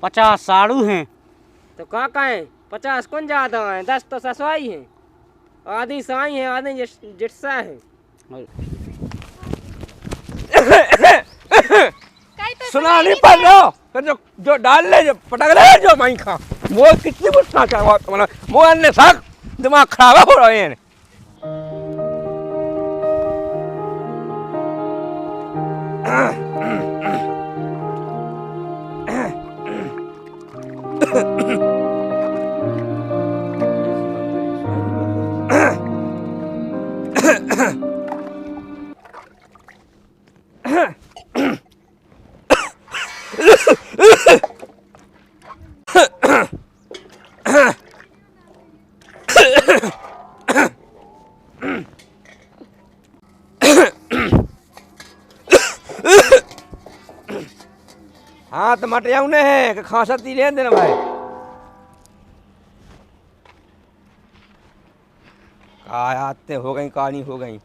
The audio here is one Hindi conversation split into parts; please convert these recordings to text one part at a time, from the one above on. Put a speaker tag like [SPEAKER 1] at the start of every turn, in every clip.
[SPEAKER 1] 50 साड़ू हैं।
[SPEAKER 2] तो काका है 50 कौन ज्यादा है, 10 तो ससवाई है, आधी साई है आधी जिट्सा है।
[SPEAKER 3] सुना नहीं पड़ रहा जो डाल ले जो पटक ले जो माई खा वो कितनी गुस्सा चाहो तुम्हारा वो अन्य साख दिमाग खराब हो रहे हैं। हाँ तो मट जाऊ ने है कि खांसा ती लेन देना भाई काय आते हो गई कहानी हो गई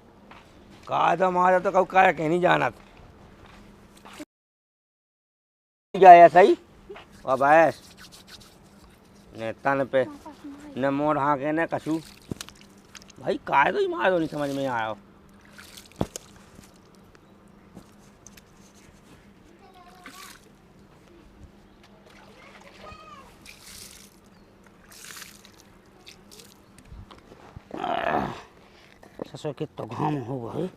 [SPEAKER 3] काय तो मारा तो कब काय कहीं नहीं जाना जाया सही अब ऐस ने तन पे न मोड़ हाँ के न कछू भाई काय तो ही मारो नहीं समझ में आया।
[SPEAKER 1] ससुर के तो घाम हो गए।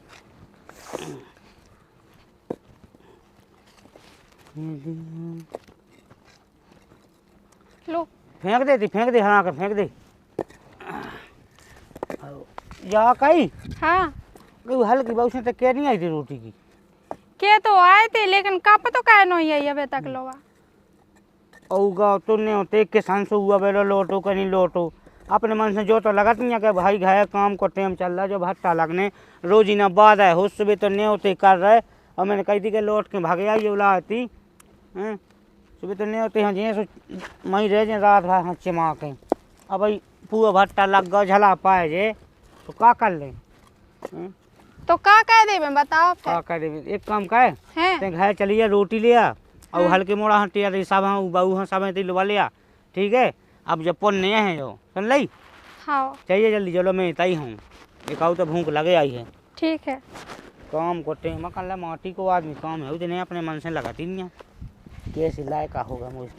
[SPEAKER 4] लो
[SPEAKER 1] फेंक दे हाँ कर फेंक दे या कई
[SPEAKER 4] हाँ
[SPEAKER 1] हल्की बहुत से तो क्या नहीं आई थी रोटी की
[SPEAKER 4] के तो आए थे लेकिन कप तो कह नहीं आई अबे तक लोवा
[SPEAKER 1] औगा तो नहीं होते के सांसो हुआ बेलो लोटो कहीं लोटो अपने मन से जो तो लगत नहीं है कि भाई घाय काम को टाइम चल रहा है जो भट्टा लगने रोजी ना बाद है हुस सुबह तो नहीं होते कर रहे और मैंने कही थी कि लौट के भाग आई उला आती हैं सुबह तो नहीं होते हैं जी मई रह जाए रात भर हाँ चिमा के अब भाई पूरा भट्टा लग गया झला पाए जे तो क्या कर ले
[SPEAKER 4] तो का कह दे बताओ
[SPEAKER 1] क्या कर दे एक काम कहे
[SPEAKER 4] हैं
[SPEAKER 1] घर चलिए रोटी लिया और हल्के मोड़ा हटिया सब हाँ बहू हाँ सब लुवा लिया ठीक है। अब जब पुन नहीं है जो सुन ली
[SPEAKER 4] हाँ
[SPEAKER 1] चाहिए जल्दी चलो मैं तई हूँ एक आऊ तो भूख लगे आई है
[SPEAKER 4] ठीक है
[SPEAKER 1] काम को टेम कर ला माटी को आदमी काम है उतने अपने मन से लगाती नहीं है कैसे लायका होगा मुझे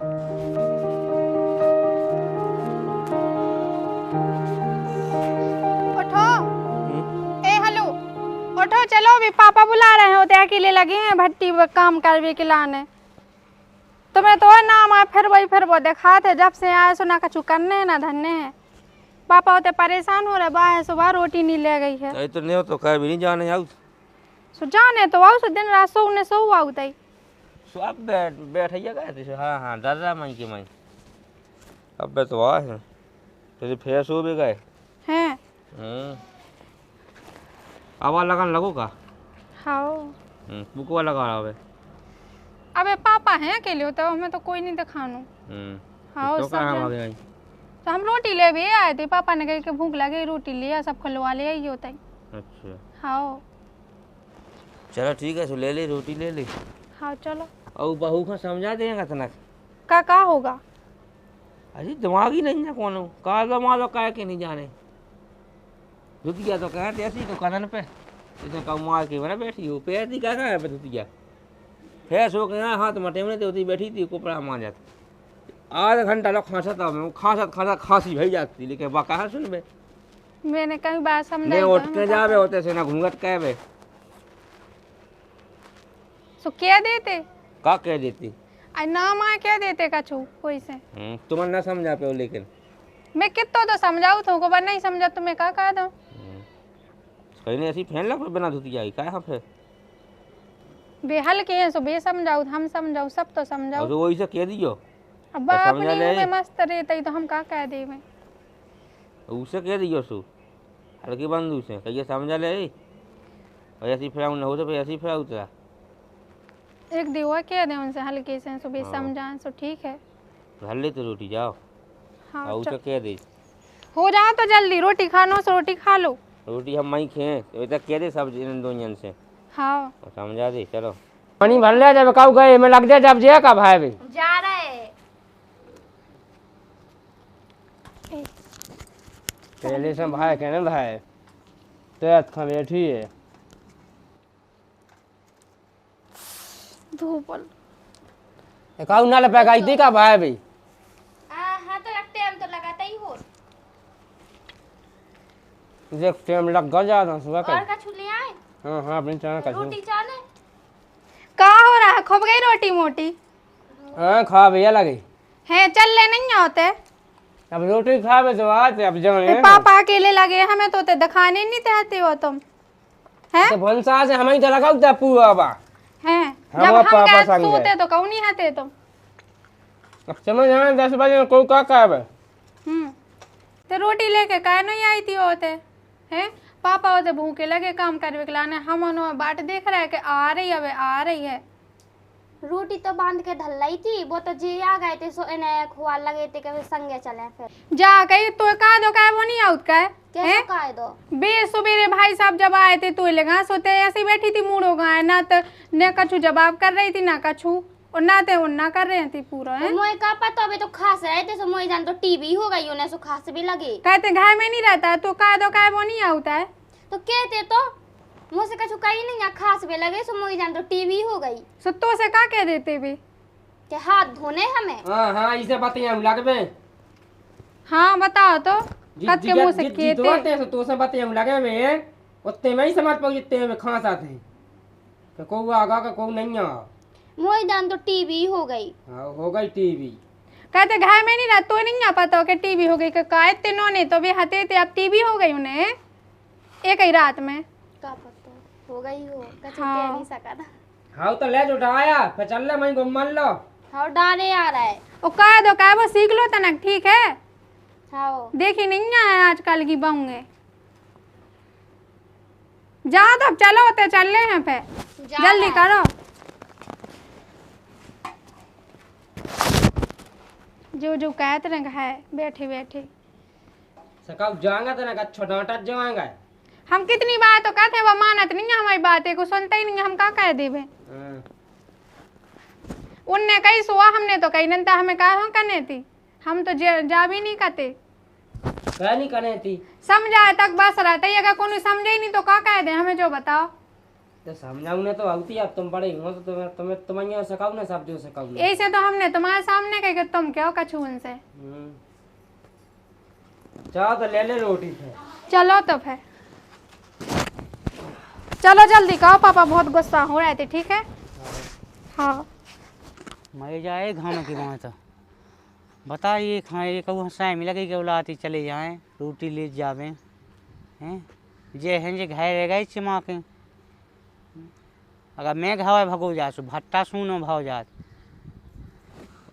[SPEAKER 4] उठो ए हेलो उठो चलो अभी पापा बुला रहे हैं उधर अकेले लगे हैं भट्टी पे काम करवे के लाने तुम्हें तो नाम आए फिर वो देखा थे जब से आए सुना कछु करने है ना धन्ने है पापा होते परेशान हो रहे बाहर सुबह रोटी नहीं ले गई है
[SPEAKER 3] तो नहीं हो तो कह भी नहीं जाने आऊ
[SPEAKER 4] सो जाने तो आओ दिन रात सो आऊ तई
[SPEAKER 3] सब बैठिया गए थे हाँ हाँ दादा माई की माई अब तो आ है तेरे फेस हो भी गए
[SPEAKER 4] हैं
[SPEAKER 3] आवाज लगाने लगो का
[SPEAKER 4] हाँ
[SPEAKER 3] बुकवा लगा रहा है
[SPEAKER 4] अबे पापा हैं अकेले होते हमें तो कोई नहीं दिखानो हाँ
[SPEAKER 3] तो कहाँ भागे आई
[SPEAKER 4] तो हम रोटी ले भी आए थे पापा ने कही कि भूख लगे रोटी लिया सब खलवा ले आई होता है
[SPEAKER 3] अच्छा
[SPEAKER 4] हाँ
[SPEAKER 3] चलो ठीक है सो ले ले रोटी ले ले
[SPEAKER 4] हाँ चलो
[SPEAKER 3] और बहू को समझा देगा तना
[SPEAKER 4] का होगा
[SPEAKER 3] अरे दिमाग ही नहीं है कौन का दमालो कह के नहीं जाने धुतिया तो कहते ऐसी तो कदन पे जैसे कौ मार के बना बैठी हो पैर दी क्या है धुतिया फैस हो गया हाथ मटे में होती बैठी थी कोपड़ा मान जाती आधा घंटा लोग खांसा मैं खांसा खांसी भई जाती लेकिन बाका है सुन बे
[SPEAKER 4] मैंने कई बार समझा
[SPEAKER 3] नहीं उठ के जावे होते से ना घूंघट कहवे
[SPEAKER 4] सो क्या देते
[SPEAKER 3] का कह देती
[SPEAKER 4] आई नाम आ क्या देते कछु कोई से
[SPEAKER 3] तुम ना समझा पे लेकिन
[SPEAKER 4] मैं कितो तो समझाऊ तो को नहीं समझा तो मैं का कह दूं
[SPEAKER 3] कहीं नहीं ऐसी फैन लग बिना धुतिया का है फिर
[SPEAKER 4] बेहल के हैं सो बे समझाऊ हम समझाऊ सब तो समझाऊ
[SPEAKER 3] तो वही से कह दियो
[SPEAKER 4] अब बाप ने मस्त रहते तो हम का कह देवे
[SPEAKER 3] उसे कह दियो सु हल्की बंदू से कहिए समझा ले ऐसी फ्राउ न हो तो ऐसी फ्राउ तेरा
[SPEAKER 4] एक दिवा कह दे उनसे हल्के से सो बे समझाएं सो ठीक है
[SPEAKER 3] हल्ले तो रोटी जाओ
[SPEAKER 4] हाँ
[SPEAKER 3] उसे कह दे
[SPEAKER 4] हो जाओ तो जल्दी रोटी खानो सो रोटी खा लो
[SPEAKER 3] रोटी हम मई खें तो इधर कह दे सब दो जन से
[SPEAKER 4] हाँ
[SPEAKER 3] समझा दे चलो
[SPEAKER 2] पानी भर ले जब काऊ गए मैं लग दे जब जे का भाई भी
[SPEAKER 5] जा रहे
[SPEAKER 2] पहले से भाई कहने भाई तो खा बैठी है
[SPEAKER 4] धूपल
[SPEAKER 2] एकाउ ना लपा गई थी का भाई भाई
[SPEAKER 4] हाँ तो टाइम तो लगाता ही हो।
[SPEAKER 2] देख टाइम लग गया ज्यादा सुबह का
[SPEAKER 4] और कछु ले आए?
[SPEAKER 2] हाँ अपनी चाना का
[SPEAKER 4] रोटी चाले का हो रहा है? खूब गई रोटी मोटी
[SPEAKER 2] हाँ खा भैया लगे
[SPEAKER 4] है, चल ले नहीं होते।
[SPEAKER 2] अब रोटी खा बे तो आते अब जाने
[SPEAKER 4] पापा अकेले लगे, हमें तो दिखाने नहीं चाहते हो तुम हैं?
[SPEAKER 2] तो भंसा से हमें तो लगाऊ था पूरा बा
[SPEAKER 4] हैं
[SPEAKER 2] हम
[SPEAKER 4] जब हम
[SPEAKER 2] पापा
[SPEAKER 4] गए
[SPEAKER 2] संग
[SPEAKER 4] सोते
[SPEAKER 2] गए।
[SPEAKER 4] तो कौन नहीं आते तुम।
[SPEAKER 2] अब समझ आए 10 बजे कोई का है
[SPEAKER 4] तो रोटी लेके काहे नहीं आई थी होते हैं? पापा होते भूखे लगे काम करवे के लाने, हम उन्होंने बाट देख रहा है कि आ रही है, वे आ रही है।
[SPEAKER 5] रोटी तो बांध के धल्लाई थी, वो तो जी आ गए थे, सो इन्हें खुआ लगे थे कि संगे चले फिर
[SPEAKER 4] जा कही तो कहा दो का वो नहीं आउत का
[SPEAKER 5] कैसे कहे दो
[SPEAKER 4] बे सुबेरे भाई साहब जब आए थे तो लगा सोते ऐसे बैठी थी मूड हो गए ना, तो न कछु जवाब कर रही थी ना कछु, और ना थे उन्ना कर रहे थी पूरा है।
[SPEAKER 5] मोए का पता अभी तो खास रहे थे, सो मोए जान तो टीवी हो गई उन्हें, सो खास भी लगे
[SPEAKER 4] कहते घर में नहीं रहता तो कहा दो का वो नहीं आउता है।
[SPEAKER 5] तो कहते तो मुझसे कछु कही नहीं, खास भी लगे, सो मोए जान तो टीवी हो गई
[SPEAKER 4] सुत्तो से का कह देते भी
[SPEAKER 5] कि हाथ धोने हमें।
[SPEAKER 2] हाँ इसे बताइए हम लगबे
[SPEAKER 4] हाँ बताओ तो कद के मुंह से
[SPEAKER 2] कहते तो से बताइए हम लगे में उतने में ही समझ पाओ जितने में खास आते हैं कि कोई आगा का कोई नहीं आ
[SPEAKER 5] मोए जान तो टीवी हो गई।
[SPEAKER 2] हाँ हो गई टीवी।
[SPEAKER 4] कहते घर में नहीं रहता तो नहीं आ पता हो कि टीवी हो गई, का इतने ने तो भी हते थे, अब टीवी हो गई उन्हें एक ही रात में।
[SPEAKER 5] का पता हो गई हो कछु
[SPEAKER 4] हाँ।
[SPEAKER 5] कह नहीं सका था।
[SPEAKER 2] हाँ तो ले जो उठाया फिर चल ले मैं घुमान लो।
[SPEAKER 5] हाँ डाले आ रहा है।
[SPEAKER 4] ओ कह दो का वो सीख लो तनक, ठीक है?
[SPEAKER 5] हाँ
[SPEAKER 4] देखी नहीं है आजकल की बहुएं। जाओ तब चलो होते चल रहे हैं फिर जल्दी करो। जो जो कहते रंग है बैठे बैठे
[SPEAKER 2] सकाउ जाएंगे तो ना छोटा टच जाएंगे।
[SPEAKER 4] हम कितनी बार तो कहते हैं वो मानत नहीं है हमारी बातें को, सुनते ही नहीं है, हम का कह देवे। उनने कही सुआ हमने तो कही नंता हमें कहा करने थी, हम तो जा भी नहीं कहते।
[SPEAKER 2] क्या नहीं करने थी
[SPEAKER 4] समझाए तक बस रहता है, अगर कोई समझे ही नहीं तो का कह दे, हमें जो बताओ।
[SPEAKER 2] तो समझाऊंगे तो आती अब तुम बड़े हो तो तुम्हें सकाऊ ना सब जो सकाऊ
[SPEAKER 4] ऐसे तो हमने तुम्हारे सामने कह कि तुम क्या कछु उनसे।
[SPEAKER 2] चाह तो ले ले रोटी फिर।
[SPEAKER 4] चलो तो फिर चलो जल्दी कहो, पापा बहुत गुस्सा हो रहे थे, ठीक है? हाँ
[SPEAKER 1] मैं जाए घाम की वहाँ तो बताइए खाए कहूँ हंसाए मिला कि औलाती चले जाएं रोटी ले जावे हैं जे हैं जे घर रह गए चिमा के। अगर मैं घावे भगो जा सो भट्टा सुनो भाव जात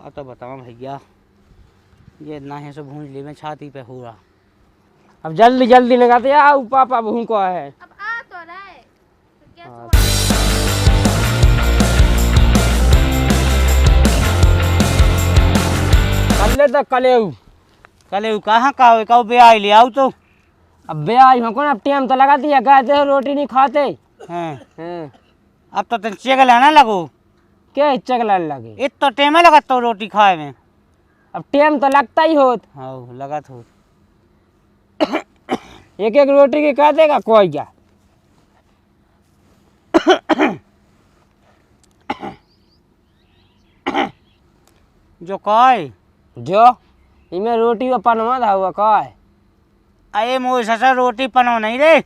[SPEAKER 1] अब तो बताओ भैया ये ना है सो भूंज ले में छाती पे हो रहा।
[SPEAKER 2] अब जल्दी जल्दी लगाते आओ पापा बहू को है।
[SPEAKER 5] अब आ तो रहे
[SPEAKER 2] कल तक
[SPEAKER 1] कले कहाँ का हो कहो बे आई ले आओ तो।
[SPEAKER 2] अब बे आई हमको ना टाइम तो लगा दिया, कहते हो रोटी नहीं खाते
[SPEAKER 1] हैं अब तो तुम चेगल है ना लगो
[SPEAKER 2] क्या चगला लगे।
[SPEAKER 1] इत तो टेम लगा तो रोटी खाए में।
[SPEAKER 2] अब टाइम तो लगता ही होत।
[SPEAKER 1] हाँ लगा तो
[SPEAKER 2] एक एक रोटी की कह देगा कोई क्या।
[SPEAKER 1] जो काय
[SPEAKER 2] जो इमे रोटी वो पनवा था हुआ काय
[SPEAKER 1] अरे मोर ससुर रोटी पनो नहीं रे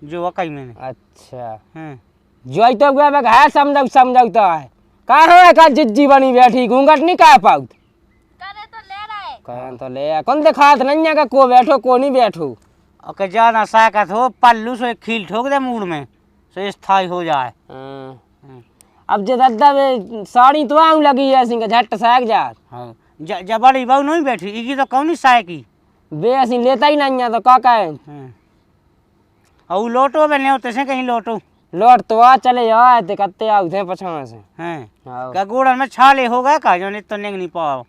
[SPEAKER 1] जो वकई मैंने।
[SPEAKER 2] अच्छा
[SPEAKER 1] हैं
[SPEAKER 2] जो तो गया है समझौता है का है का जिज्जी बनी बैठी घूंघट नहीं कह पाउत
[SPEAKER 5] करे तो ले रहे
[SPEAKER 2] कहन तो ले कौन दिखात नहीं है को बैठो को नहीं बैठो
[SPEAKER 1] ओके ज्यादा साकत हो पल्लू से खील ठोक दे मूड में सो स्थाई हो जाए।
[SPEAKER 2] अब जे दद्दा में साड़ी तो आऊं लगी है सिंह झट साग जा।
[SPEAKER 1] हाँ जबड़ी बहु नहीं बैठी इकी तो कौन साय की
[SPEAKER 2] बे ऐसी लेता ही नहीं है तो का है।
[SPEAKER 1] और लोटो में नहीं से कहीं लोटो
[SPEAKER 2] लौट तो आ चले आए थे कत्ते आउ थे पछाण से
[SPEAKER 1] हैं
[SPEAKER 2] हाँ।
[SPEAKER 1] क्या गोड़न में छाले होगा का जो नहीं तो नहीं पाओ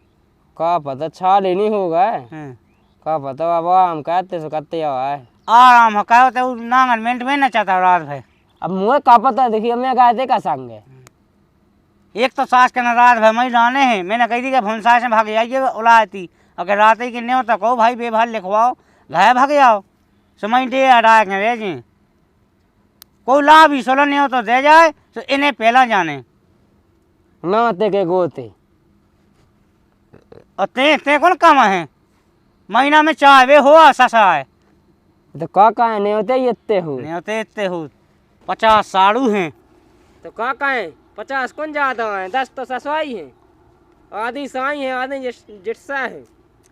[SPEAKER 2] का पता छाले नहीं होगा
[SPEAKER 1] हैं
[SPEAKER 2] का पता अब हम कहते सो कत्ते आए
[SPEAKER 1] आराम हकाओ तो नांगन मिनट में न चाहता रात भर।
[SPEAKER 2] अब मुझे का पता देखिए मैं गए थे का संग
[SPEAKER 1] एक तो सास के नाराज भाई मई लाने हैं, मैंने कही थी कि भंसा से भाग जाइए उलाती, अगर रात ही किन्ने होता कहो भाई बेभार लिखवाओ घाय भाग जाओ समय दे अड़ा के रह जी कोई ला भी सोलो नहीं हो तो दे जाए तो इन्हें पहला जाने
[SPEAKER 2] नाते के गोते
[SPEAKER 1] और ते कौन काम है महीना में चाहे हो ससा है
[SPEAKER 2] तो काका है नहीं होते ही इतने हो
[SPEAKER 1] नहीं होते इतने हो 50 साड़ू हैं
[SPEAKER 2] तो काका है 50 कौन ज्यादा है 10 तो ससवाई है आधी साई है आधी जिटसा है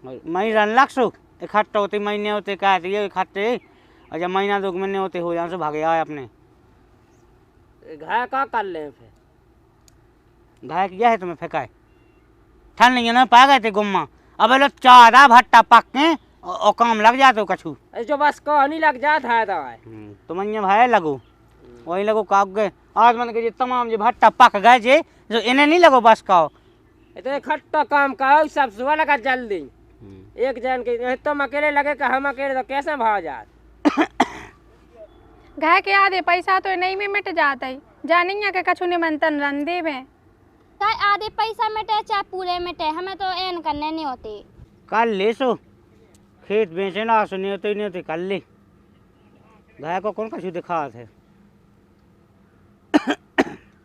[SPEAKER 1] मई रन लक्षु इकट्ठे होते महीने होते क्या ये इकट्ठे और जब महीना 2 महीने होते हो यहाँ से भागे आए अपने
[SPEAKER 2] घाय का कर ले फिर
[SPEAKER 1] घाय किया है तुम्हें फेंका है ठंड नहीं है ना पा गए थे गुम्मा अब लोग चारा भट्टा पक के और काम लग जाते हो कछू
[SPEAKER 2] जो बस को नहीं लग जाता है दवाई
[SPEAKER 1] तुम भाई लगो वही लगो काग गए आज मन के तमाम जो भट्टा पक गए जे जो इन्हें नहीं लगो बस खाओ
[SPEAKER 2] तो खट्टा काम करो सब सुबह लगा जल्दी एक जन के तुम अकेले लगे कि हम अकेले तो कैसे भाव जात
[SPEAKER 4] घाय के आधे पैसा तो नहीं में मिट जाता है जानिए के कछु निमंत्रण रंदे में
[SPEAKER 5] चाहे आधे पैसा मिटे चाहे पूरे मिटे हमें तो एन करने नहीं होती।
[SPEAKER 1] कल ले सो खेत बेचे ना सुनी होते नहीं होते कल ले गाय को कौन कछु दिखा थे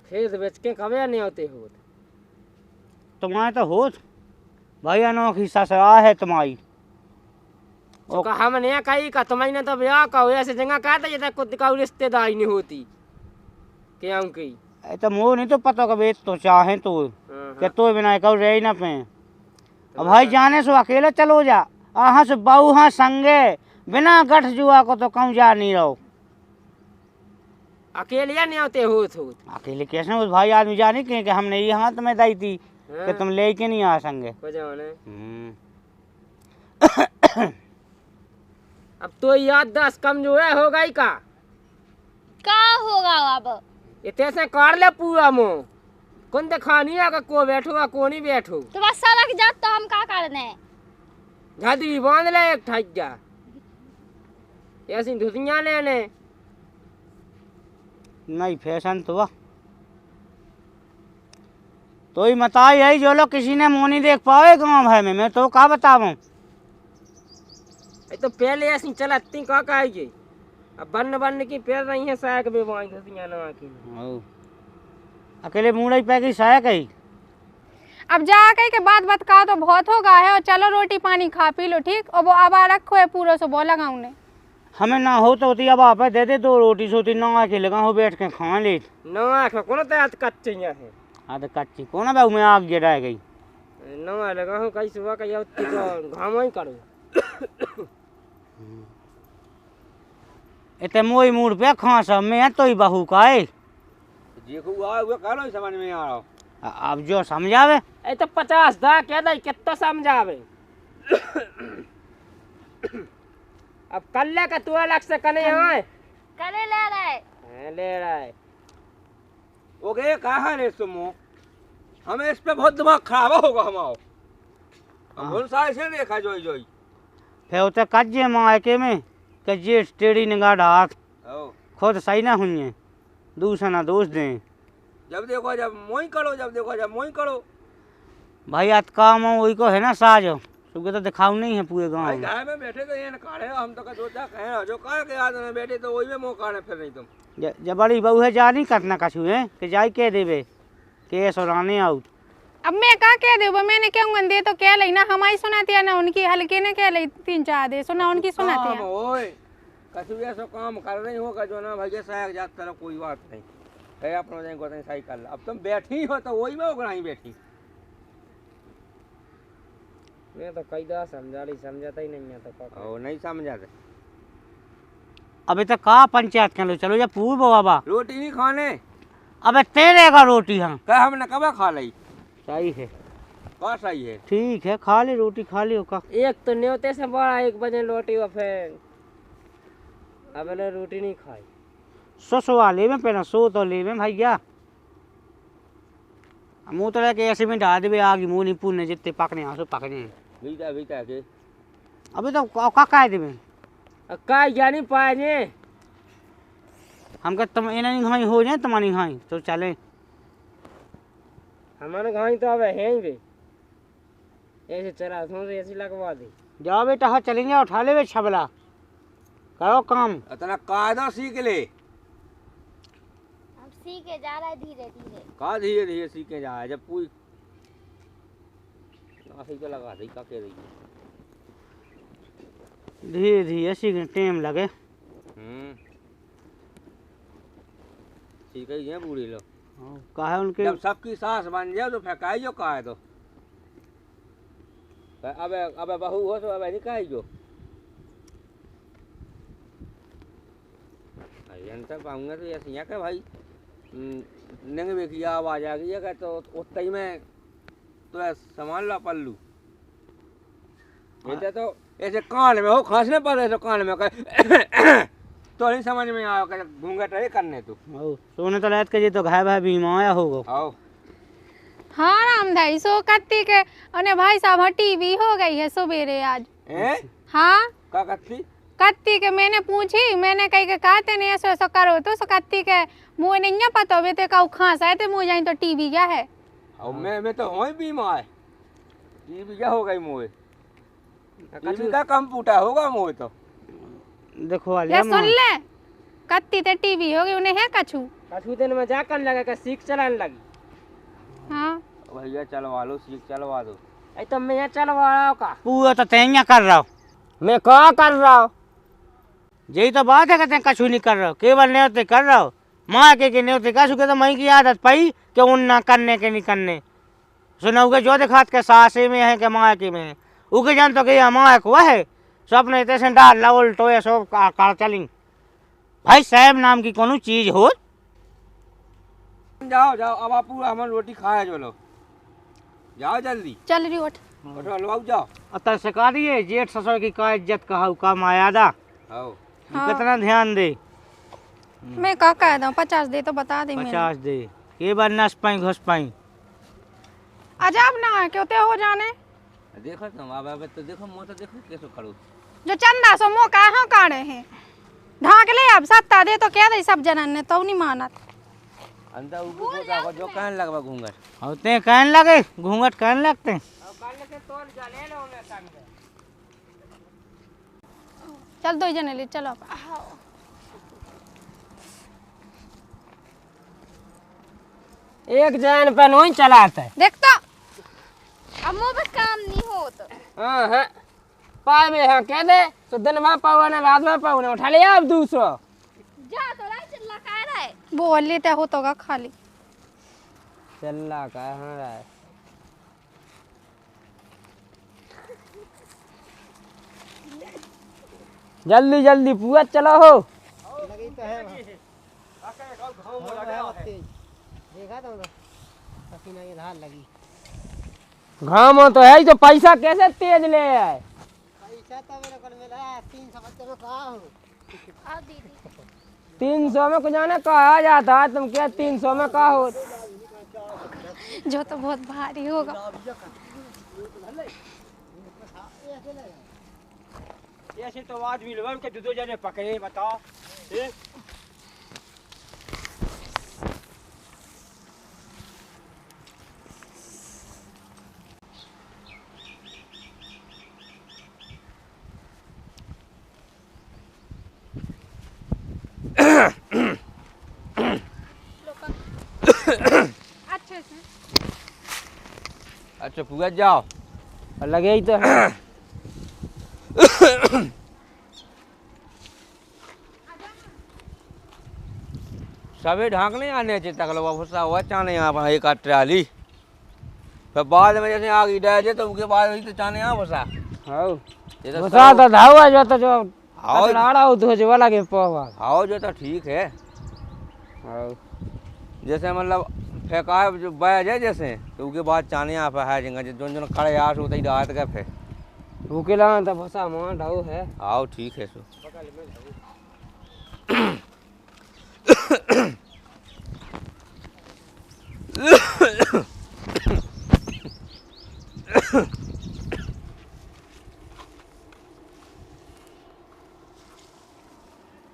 [SPEAKER 2] खेत बेच के कभी नहीं होते हो
[SPEAKER 1] तुम्हारे तो होत भाई अनोखी ससुरा है तुम्हारी
[SPEAKER 2] तो हम नहीं कही का तुम्हारी तो ब्याह कहो ऐसे जगह कहते जैसे खुद का रिश्तेदारी नहीं होती क्या की
[SPEAKER 1] तो मोह नहीं तो पता कभी तो चाहे तो क्या तो बिना कहो रह ही ना पे अब भाई जाने से अकेले चलो जा आहा से बहु हाँ संगे बिना गठ जुआ को तो कहूँ जा नहीं रहो
[SPEAKER 2] अकेले नहीं होते हो
[SPEAKER 1] अकेले कैसे उस भाई आदमी जाने कि हमने ये हाथ में दी थी कि तुम लेके नहीं आ संगे
[SPEAKER 2] अब तो याददाश्त कमजोर हो गई का
[SPEAKER 5] होगा अब
[SPEAKER 2] इतने से कर ले पूरा मुँह कौन दिखानी है कि को बैठो को नहीं बैठो
[SPEAKER 5] तो बस सड़क जात तो हम का करने
[SPEAKER 2] झादी बांध ले एक ठग्गा ऐसी धुतियाँ लेने
[SPEAKER 1] नहीं फैशन तो वाह तो ही मता यही जो लोग किसी ने मुँह नहीं देख पाए गाँव है मैं तो क्या बताऊँ
[SPEAKER 2] तो पहले ऐसी चलती का कहेगी अब बन की पैर रही है सायक भी वहाँ धुतियाँ नवा की
[SPEAKER 1] अकेले मुँह पै गई साया कही
[SPEAKER 4] अब जा कही के बात का तो बहुत होगा है और चलो रोटी पानी खा पी लो ठीक और वो अब रखो है पूरा से बोला गाँव ने
[SPEAKER 1] हमें ना हो तो होती अब आप दे दे 2 रोटी सोती ना के लगा हो बैठ के खा ले
[SPEAKER 2] नवा कौन तो आज कच्चे है
[SPEAKER 1] हाँ तो कच्ची कौन भाई मैं आग गिरा गई
[SPEAKER 2] नवा लगा हूँ कई सुबह का या तो घाम ही करो
[SPEAKER 1] इतने मोई मूड पे खास मैं तो ही बहू का है
[SPEAKER 3] समझ में आ रहा
[SPEAKER 1] अब जो समझावे
[SPEAKER 2] ए तो 50 दा क्या दई कितना समझावे अब कल ले का तू अलग से कने है
[SPEAKER 5] करे ले रहा है
[SPEAKER 3] ओके कहा रे सुमो हमें इस पे बहुत दिमाग खराब होगा हमारा हम कौन सा ऐसे देखा जोई जोई
[SPEAKER 1] फिर उते कज्जे मायके में कज्जे टेढ़ी निगाह डाक खुद सही ना हुई है दूसरा ना दोष दें
[SPEAKER 3] जब देखो जब मोई करो जब देखो जब मोई करो
[SPEAKER 1] भाई आज काम वही को है ना साज सुबह तो दिखाऊ नहीं है पूरे गांव में
[SPEAKER 3] घर में बैठे तो ये काढ़े हम तो सोचा कहे जो काढ़ के याद में बैठे तो वही में मुंह काढ़े फिर नहीं तुम
[SPEAKER 1] जब बड़ी बहू है जा नहीं करना कछु है कि जाई कह देवे के सोराने आउट
[SPEAKER 4] अब मैं का कह दे मैंने कहूँगा दे तो कह ली ना हमारी सुनाती है ना उनकी हल्के ने कह ली 3-4 दे सुना उनकी सुनाती है
[SPEAKER 3] ओए कछु ऐसा काम कर रही होगा जो ना भैया सहायक जात तरह कोई बात नहीं कहे अपना जाए गोतन सही कर अब तुम बैठी हो तो वही में ओकरा ही बैठी
[SPEAKER 2] मैं तो कई दा समझाता ही नहीं है तो
[SPEAKER 3] ओ नहीं समझाते
[SPEAKER 1] अबे तो का पंचायत कर लो चलो या पूर्व बाबा
[SPEAKER 3] रोटी नहीं खाने
[SPEAKER 1] अबे तेरे का रोटी हाँ
[SPEAKER 3] कह हमने कब खा ली
[SPEAKER 1] सही है
[SPEAKER 3] का सही है
[SPEAKER 1] ठीक है खा ले रोटी खा लियो का
[SPEAKER 2] एक तो न्योते से बड़ा 1 बजे रोटी वो फिर अब मैंने रोटी नहीं खाई
[SPEAKER 1] सो ले में पहना सो तो ले में भैया मुँह तो लेके ऐसे में डाल दे आगे मुँह नहीं पूरने जितने पकने आंसू पकने
[SPEAKER 3] भीता के
[SPEAKER 1] अभी तो का देवे
[SPEAKER 2] का या नहीं पाए
[SPEAKER 1] हम तुम इन्हें नहीं खाई हो जाए तुम्हारी खाई तो चले
[SPEAKER 2] हमारे गाँव तो अब है ही वे ऐसे चला तो ऐसी लगवा दे।
[SPEAKER 1] जाओ बेटा, हाँ चलेंगे, उठा ले वे छबला, करो काम।
[SPEAKER 3] इतना कायदा सीख ले।
[SPEAKER 5] अब सीखे जा रहा है धीरे धीरे।
[SPEAKER 3] का धीरे धीरे सीखे जा जब पूरी नासी को लगा दी का के रही।
[SPEAKER 1] धीरे धीरे सीखने टाइम लगे।
[SPEAKER 3] सीख ही है बूढ़ी लोग।
[SPEAKER 1] कहा है उनके,
[SPEAKER 3] जब सबकी सास बन जाए तो फेंकाई जो का है तो अबे बहू हो तो अबे निकाई जो अंतर पाऊंगा तो ऐसे यहाँ का भाई नंगे में की आवाज आ गई है तो उतना ही मैं तो संभाल ला पल्लू ऐसे तो ऐसे कान में हो खांसने पर ऐसे कान में तो नहीं समझ में आया कर घूंघट है करने तो
[SPEAKER 1] सोने तो रात के जी तो घाय भाई बीमा आया होगा।
[SPEAKER 3] आओ
[SPEAKER 4] हाँ रामधाई, सो कत्ती के अने भाई साहब टीवी हो गई है सवेरे आज। हाँ
[SPEAKER 3] का कत्ती
[SPEAKER 4] कत्ती के मैंने पूछी, मैंने कही के कहते नहीं ऐसे ऐसा करो तो सो कत्ती के मुँह नहीं है पता वे का खांस आए थे मुँह जाई तो टीवी क्या है।
[SPEAKER 3] और मैं तो हूँ बीमार टीवी क्या हो गई मुँह टीवी का कंप्यूटर होगा मुँह तो
[SPEAKER 1] देखो
[SPEAKER 4] ले सुन ले कत्ती ते टीवी हो गई उन्हें है कछु
[SPEAKER 2] कछु दिन में जाकर लगा कर सीख चलाने लगी।
[SPEAKER 4] हाँ
[SPEAKER 3] भैया चलवा लो सीख चलवा दो।
[SPEAKER 2] ऐ तो मैं यहाँ चलवा रहा हूँ का
[SPEAKER 1] पूरा तो तैयार कर रहा हूँ।
[SPEAKER 2] मैं क्या कर रहा हूँ?
[SPEAKER 1] यही तो बात है, कहते हैं कछु नहीं कर रहा हो, केवल न्योते कर रहा हो। माँ के न्योते कछु के तो मई की आदत पई कि उन ना करने के नहीं करने। सुनोगे जो दिखात के सासे में है कि माँ के में है, उके जान तो कि माँ को है स्वप्न तैसे डाल ला उल्टो या सब कार चली। भाई साहब नाम की कोनो चीज हो।
[SPEAKER 3] जाओ जाओ अब आप पूरा हमारी रोटी खाया चलो जाओ जल्दी
[SPEAKER 4] चल रही उठ।
[SPEAKER 3] उठो हलवाओ जाओ।
[SPEAKER 1] अतर सिखा दिए जेठ ससुर की का इज्जत कहा का मायादा।
[SPEAKER 3] आओ
[SPEAKER 1] कितना ध्यान दे।
[SPEAKER 4] मैं का कह दूं 50 दे तो बता दे मैंने।
[SPEAKER 1] 50 दे के बार नस पाई घुस पाई।
[SPEAKER 4] अजब ना है क्यों ते हो जाने
[SPEAKER 3] देखो तुम अब तो देखो मुँह तो देखो कैसे करो
[SPEAKER 4] जो चंदा सो मो कहाँ काढ़े हैं ढाक ले अब सत्ता दे तो क्या दे सब जनन ने तो नहीं मानत।
[SPEAKER 3] अंदर ऊपर को जो कहने लगवा घूंघट
[SPEAKER 1] होते कहने लगे घूंघट कहने लगते हैं।
[SPEAKER 4] चल दो जने ले चलो।
[SPEAKER 2] एक जन पे नहीं चलाता है।
[SPEAKER 4] देख तो
[SPEAKER 5] अब मुँह बस काम नहीं होता।
[SPEAKER 2] हाँ हाँ पाए में हाँ कह दे तो दिन में पाओ ना रात में पाओ ना उठा लिया अब 200
[SPEAKER 5] जा तो रहा चिल्ला कह रहा है।
[SPEAKER 4] बोल लेते हो तो का खाली
[SPEAKER 2] चल्ला का हाँ रहा है। जल्दी जल्दी पूरा चलो हो।
[SPEAKER 1] लगी तो है देखा तो पसीना की धार लगी।
[SPEAKER 2] घाम तो है तो पैसा कैसे तेज ले आए।
[SPEAKER 1] पैसा तो मेरे को मिला 300 में कहा हो।
[SPEAKER 5] आओ दीदी
[SPEAKER 2] 300 में कुछ जाने कहा जाता है तुम क्या 300 में कहा हो।
[SPEAKER 4] जो तो बहुत भारी होगा।
[SPEAKER 1] ऐसे तो आज भी लोग के दो जने पकड़े बताओ।
[SPEAKER 4] अच्छे से
[SPEAKER 3] अच्छा पूरा जाओ
[SPEAKER 2] लगे ही तो है।
[SPEAKER 3] सभी ढांकने आने चाहिए तकलवा भूसा हुआ चाने यहाँ पर एक ट्राली फिर बाद में जैसे आगे डाल तो उसके बाद वही तो चाने यहाँ भूसा
[SPEAKER 2] हाँ
[SPEAKER 3] ये तो
[SPEAKER 2] घुसा तो धावा जो तो जो
[SPEAKER 3] आओ
[SPEAKER 2] लाड़ा हो तो जो वाला के पावा।
[SPEAKER 3] आओ जो तो ठीक है।
[SPEAKER 2] हाँ
[SPEAKER 3] जैसे मतलब फेंका है जो बैज है जैसे तो उसके बाद चाने यहाँ पर है जगह जो जो खड़े आठ होते ही रात का फिर
[SPEAKER 2] भूखे लगा तो भसा मां ढाऊ है।
[SPEAKER 3] आओ ठीक है सो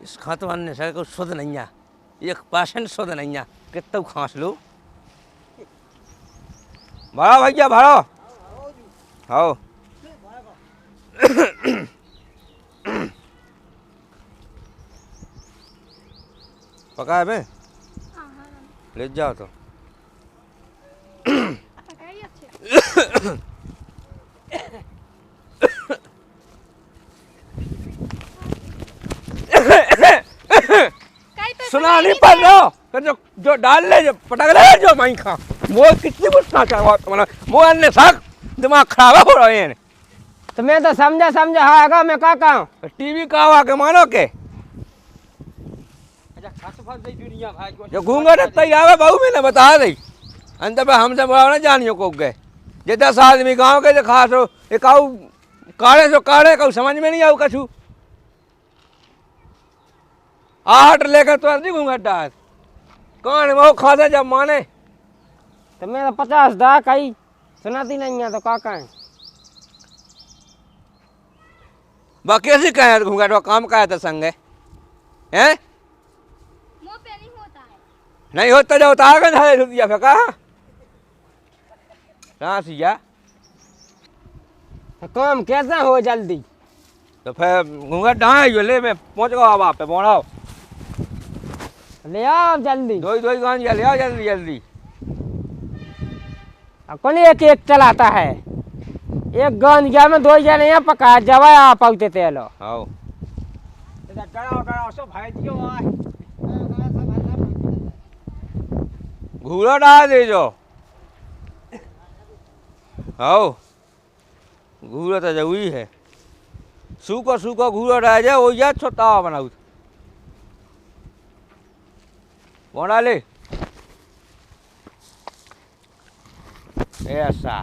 [SPEAKER 3] इस खातवान ने सर को शुद्ध नहीं है 1% शुद्ध नहीं है कितना खांस लो भरो भैया भरो। आओ पका है बे, ले जाओ तो। सुना नहीं पड़ रहा तो जो डाल ले, जो पटक ले, जो मैं खा वो कितनी गुस्सा चाहवा तुम्हारा वो अन्य साख दिमाग खराब हो रहे हैं।
[SPEAKER 2] तो मैं तो समझा आगा मैं का कहूँ
[SPEAKER 3] टीवी का आवा के मानो के जो घूंघट तई आवे बहू मैंने बता दी अंत पे हमसे बड़ा ना जानियो को गए जे 10 आदमी गाँव के खास हो एक आऊ काढ़े सो काढ़े कहू समझ में नहीं आऊ कछु आहट लेकर तो नहीं घूंघट डाल कौन वो खाते जब माने।
[SPEAKER 2] तो मैं तो 50 दा कही सुनाती नहीं है तो का कहें।
[SPEAKER 3] बा कैसे कहे घूंघट वो काम का है तो संग है
[SPEAKER 5] मुंह पे नहीं होता है।
[SPEAKER 3] नहीं होता जो उतार के ना रुपया फेंका कहाँ सिया
[SPEAKER 2] तो काम कैसे हो जल्दी।
[SPEAKER 3] तो फिर घूंघट डाए जो ले मैं पहुँच गया अब आप पे पहुँचाओ
[SPEAKER 2] ले आओ जल्दी।
[SPEAKER 3] दो गांज ले आओ जल्दी जल्दी।
[SPEAKER 2] कौन एक एक चलाता है एक गंजिया में 2 जने यहाँ पका जवा आप पहुँचते तेलो
[SPEAKER 3] आओ घूरा डाल दे जो आओ घूरा तो जरूरी है सूखा घूरा डाल जाए वो याद छोटा बनाऊ कौन डाले ऐसा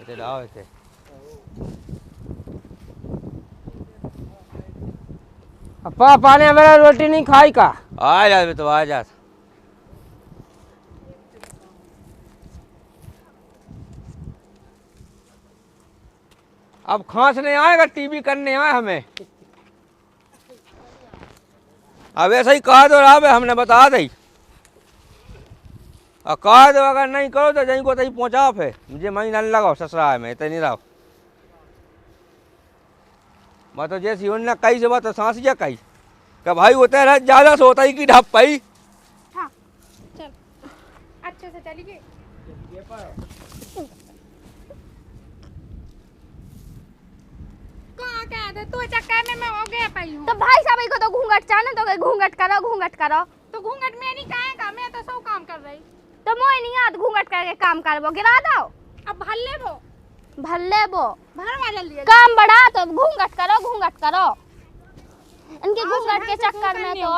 [SPEAKER 3] इसे डालो इसे
[SPEAKER 2] पापा ने मेरा रोटी नहीं खाई का
[SPEAKER 3] आ जा तो आ जा अब खांसने आएगा टीवी करने आए हमें अब ऐसा ही कहा तो रहा हमने बता दी और कहा दो अगर नहीं करो तो जहीं को तहीं पहुँचाओ फिर मुझे मही न लगाओ ससुराल में इतने नहीं रहो मैं तो जैसी उनने कही से बात तो सांस जा कही कि भाई होता है ज़्यादा से होता ही कि ढप पाई।
[SPEAKER 4] हाँ चल अच्छे से चलिए। कहाँ क्या है तू चक्कर में मैं हो गया पाई हूँ।
[SPEAKER 5] तो भाई साहब को तो घूंघट चाहना तो घूंघट करो
[SPEAKER 4] तो घूंघट में नहीं कहेगा मैं तो सब काम कर रही।
[SPEAKER 5] तो मोए नहीं आत घूंघट करके काम करबो गिरा दो
[SPEAKER 4] अब भल्ले वो
[SPEAKER 5] भरवा
[SPEAKER 4] जल्दी
[SPEAKER 5] काम बढ़ा तो घूंघट करो इनके घूंघट के चक्कर में तो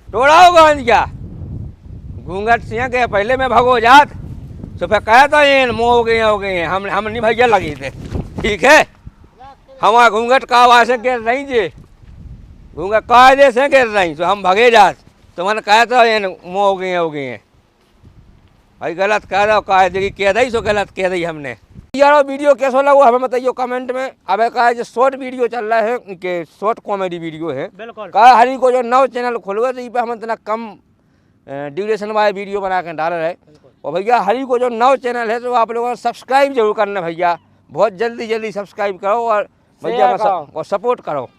[SPEAKER 3] तोड़ाओ गंज क्या घूंघट से के पहले में भगो जात तो फिर कहा था ये मुँह हो गए हम नहीं भैया लगे थे ठीक है हमारा घूंघट का आवाज से गिर रही जी घूंघट कायदे से गिर रही तो हम भगे जात तो मैंने कहा था ये मुँह हो गए भाई गलत कह रहा कायदे की कह दी सो गलत कह दी हमने यारो वीडियो कैसा लगा हमें बताइए कमेंट में। अब का जो शॉर्ट वीडियो चल रहा है कि शॉर्ट कॉमेडी वीडियो है
[SPEAKER 1] बिल्कुल
[SPEAKER 3] का हरी को जो नव चैनल खोलोगे तो इस पर हम इतना कम ड्यूरेशन वाले वीडियो बना कर डाल रहे और भैया हरी को जो नव चैनल है तो आप लोगों ने सब्सक्राइब जरूर करना भैया बहुत जल्दी सब्सक्राइब करो और भैया और सपोर्ट करो।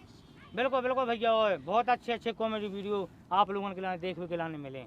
[SPEAKER 1] बिल्कुल भैया बहुत अच्छे कॉमेडी वीडियो आप लोगों के लाने देखने के लाने मिले।